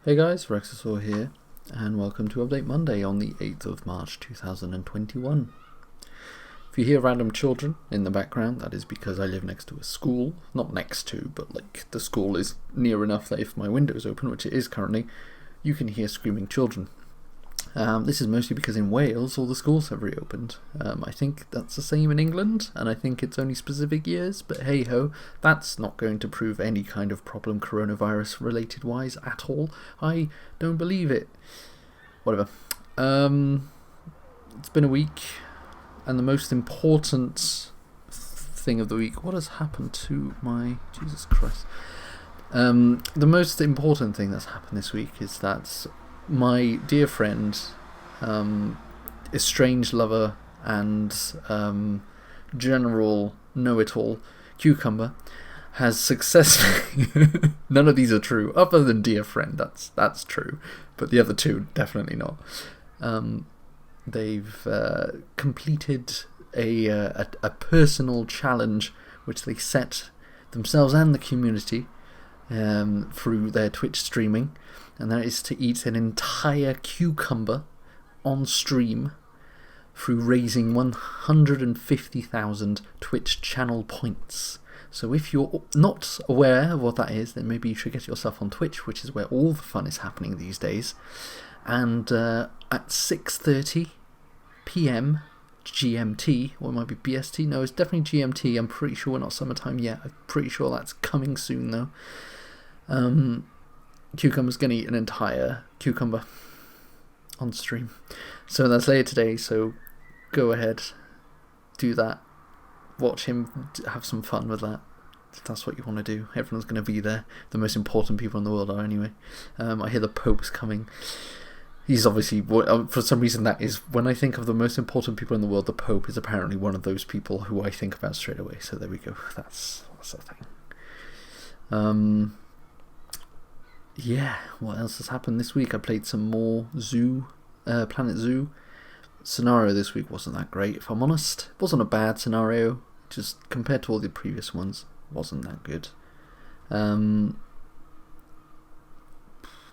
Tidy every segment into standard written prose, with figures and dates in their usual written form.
Hey guys, Rexasaur here, and welcome to Update Monday on the 8th of March 2021. If you hear random children in the background, that is because I live next to a school. Not next to, but like the school is near enough that if my window is open, which it is currently, you can hear screaming children. This is mostly because in Wales all the schools have reopened. I think that's the same in England, and I think it's only specific years, but hey ho, that's not going to prove any kind of problem coronavirus related wise at all. I don't believe it. Whatever. It's been a week, and the most important thing of the week, what has happened to my, Jesus Christ. The most important thing that's happened this week is that my dear friend, estranged lover and general know-it-all, Cucumber, has successfully... None of these are true, other than dear friend, that's true, but the other two, definitely not. They've completed a personal challenge which they set themselves and the community through their Twitch streaming, and that is to eat an entire cucumber on stream through raising 150,000 Twitch channel points. So if you're not aware of what that is, then maybe you should get yourself on Twitch, which is where all the fun is happening these days. And at 6:30 PM GMT, or it might be BST, no, it's definitely GMT, I'm pretty sure we're not summertime yet, I'm pretty sure that's coming soon though. Cucumber's going to eat an entire cucumber on stream. So that's later today, so go ahead, do that. Watch him have some fun with that, if that's what you want to do. Everyone's going to be there. The most important people in the world are anyway. I hear the Pope's coming. He's obviously, for some reason that is, when I think of the most important people in the world, the Pope is apparently one of those people who I think about straight away. So there we go, that's the thing. Yeah, what else has happened this week? I played some more Planet Zoo. Scenario this week wasn't that great, if I'm honest. It wasn't a bad scenario, just compared to all the previous ones, wasn't that good.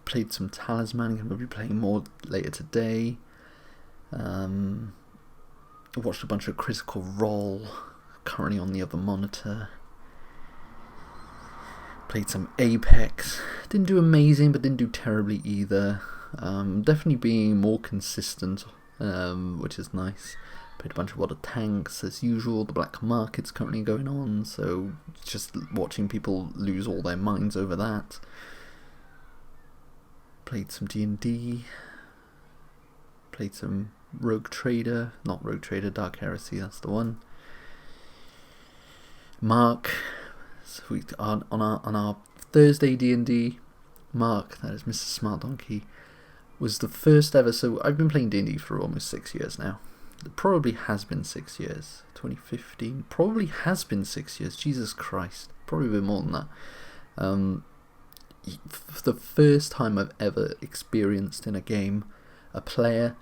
Played some Talisman, I'm going to be playing more later today. Watched a bunch of Critical Role, currently on the other monitor. Played some Apex. Didn't do amazing, but didn't do terribly either. Definitely being more consistent, which is nice. Played a bunch of World of Tanks as usual. The black market's currently going on, so just watching people lose all their minds over that. Played some D&D. Played some Rogue Trader. Not Rogue Trader, Dark Heresy, that's the one. Mark. So we on our Thursday D&D, Mark, that is Mr. Smart Donkey, was the first ever. So I've been playing D&D for almost 6 years now. It probably has been 6 years. 2015 probably has been 6 years. Jesus Christ, probably a bit more than that. For the first time I've ever experienced in a game, a player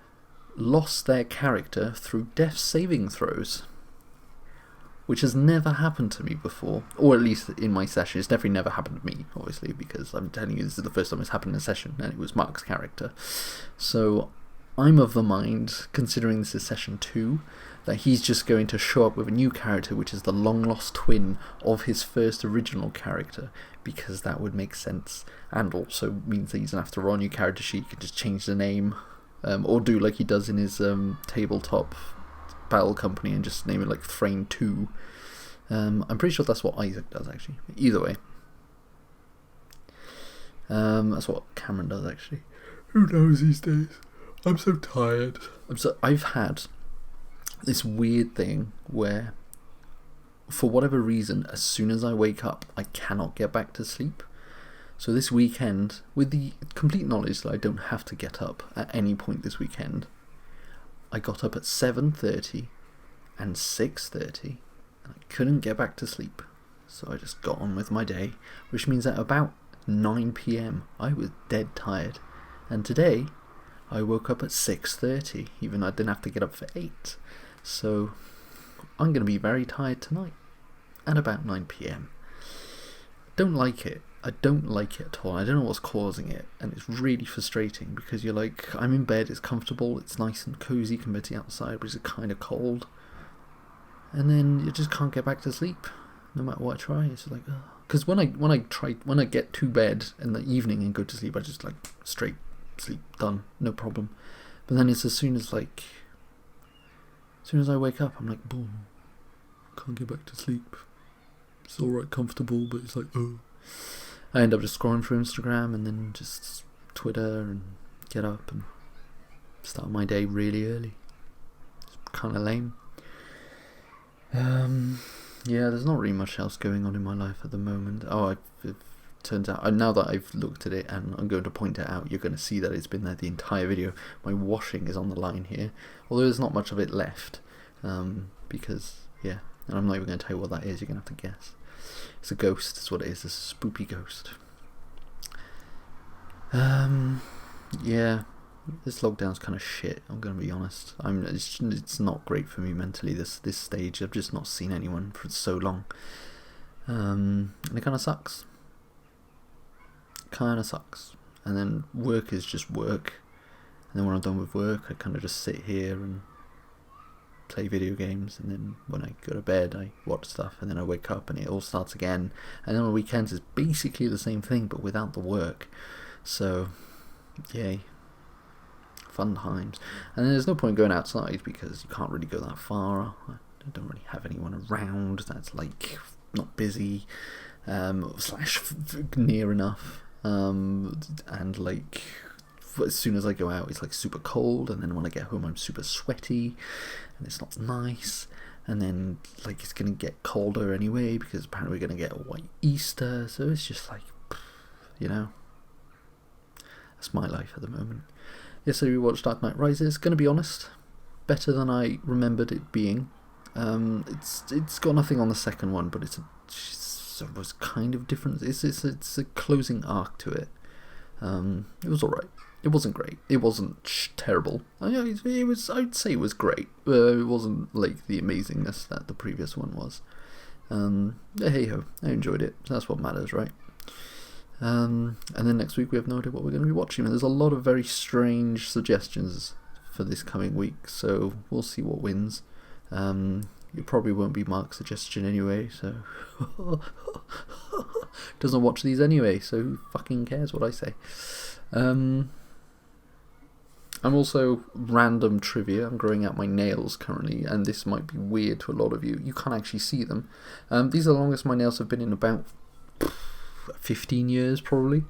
lost their character through death saving throws, which has never happened to me before, or at least in my session. It's definitely never happened to me, obviously, because I'm telling you this is the first time it's happened in a session, and it was Mark's character. So I'm of the mind, considering this is session 2, that he's just going to show up with a new character, which is the long-lost twin of his first original character, because that would make sense, and also means that he's going to have to roll a new character sheet. You can just change the name, or do like he does in his tabletop Battle Company and just name it like Frame 2. I'm pretty sure that's what Isaac does, actually. Either way. That's what Cameron does, actually. Who knows these days? I'm so tired. I've had this weird thing where, for whatever reason, as soon as I wake up, I cannot get back to sleep. So this weekend, with the complete knowledge that I don't have to get up at any point this weekend, I got up at 7:30 and 6:30, and I couldn't get back to sleep. So I just got on with my day, which means at about 9 PM I was dead tired. And today I woke up at 6:30, even though I didn't have to get up for 8. So I'm going to be very tired tonight at about 9 PM. Don't like it. I don't like it at all. I don't know what's causing it, and it's really frustrating because you're like, I'm in bed, it's comfortable, it's nice and cozy compared to the outside, which is kind of cold, and then you just can't get back to sleep, no matter what I try. It's like, because when I get to bed in the evening and go to sleep, I just like straight sleep, done, no problem. But then it's as soon as I wake up, I'm like, boom, can't get back to sleep. It's alright, comfortable, but it's like, oh. I end up just scrolling through Instagram and then just Twitter and get up and start my day really early. It's kind of lame. Yeah, there's not really much else going on in my life at the moment. It turns out, now that I've looked at it and I'm going to point it out, you're going to see that it's been there the entire video. My washing is on the line here, although there's not much of it left, because, yeah, and I'm not even going to tell you what that is, you're going to have to guess. It's a ghost, that's what it is, a spoopy ghost. Yeah, this lockdown's kind of shit, I'm going to be honest. It's not great for me mentally, this stage. I've just not seen anyone for so long. And it kind of sucks. And then work is just work. And then when I'm done with work, I kind of just sit here and play video games, and then when I go to bed I watch stuff, and then I wake up and it all starts again, and then on the weekends it's basically the same thing but without the work. So yay, fun times. And there's no point going outside because you can't really go that far. I don't really have anyone around that's like not busy, slash near enough, and like as soon as I go out it's like super cold, and then when I get home I'm super sweaty and it's not nice, and then like it's gonna get colder anyway because apparently we're gonna get a white Easter, so it's just like, you know, that's my life at the moment. Yesterday we watched Dark Knight Rises. Gonna be honest, better than I remembered it being. It's got nothing on the second one, but it was kind of different. It's a closing arc to it. It was alright. It wasn't great. It wasn't terrible. It was. I'd say it was great. It wasn't like the amazingness that the previous one was. Hey ho, I enjoyed it. That's what matters, right? And then next week we have no idea what we're going to be watching. And there's a lot of very strange suggestions for this coming week, so we'll see what wins. It probably won't be Mark's suggestion anyway, so doesn't watch these anyway, so who fucking cares what I say. I'm also random trivia. I'm growing out my nails currently, and this might be weird to a lot of you. You can't actually see them. These are the longest my nails have been in about 15 years probably.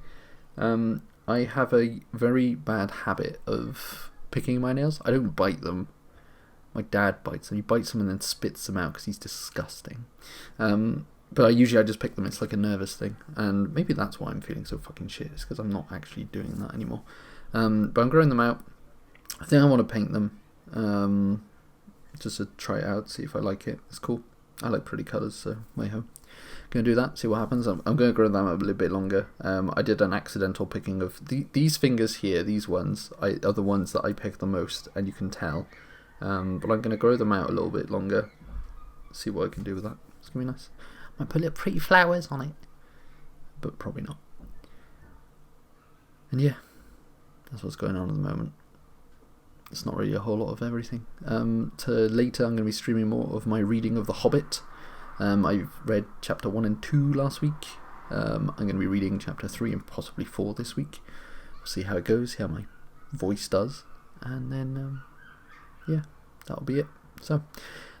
I have a very bad habit of picking my nails. I don't bite them. My dad bites them. He bites them and then spits them out because he's disgusting. But I just pick them. It's like a nervous thing, and maybe that's why I'm feeling so fucking shit. It's because I'm not actually doing that anymore. But I'm growing them out. I think I want to paint them, just to try it out, see if I like it. It's cool. I like pretty colours, so hey-ho. Gonna do that, see what happens. I'm going to grow them out a little bit longer. I did an accidental picking of these fingers here. These ones are the ones that I pick the most, and you can tell. But I'm going to grow them out a little bit longer, see what I can do with that. It's going to be nice. Might put little pretty flowers on it, but probably not. And yeah, that's what's going on at the moment. It's not really a whole lot of everything. Later I'm going to be streaming more of my reading of The Hobbit. I've read chapter 1 and 2 last week. I'm going to be reading chapter 3 and possibly 4 this week. We'll see how it goes, see how my voice does, and then yeah, that'll be it. So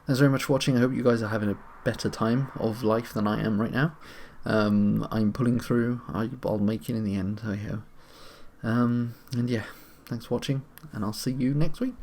thanks very much for watching. I hope you guys are having a better time of life than I am right now. I'm pulling through. I'll make it in the end. And yeah, thanks for watching, and I'll see you next week.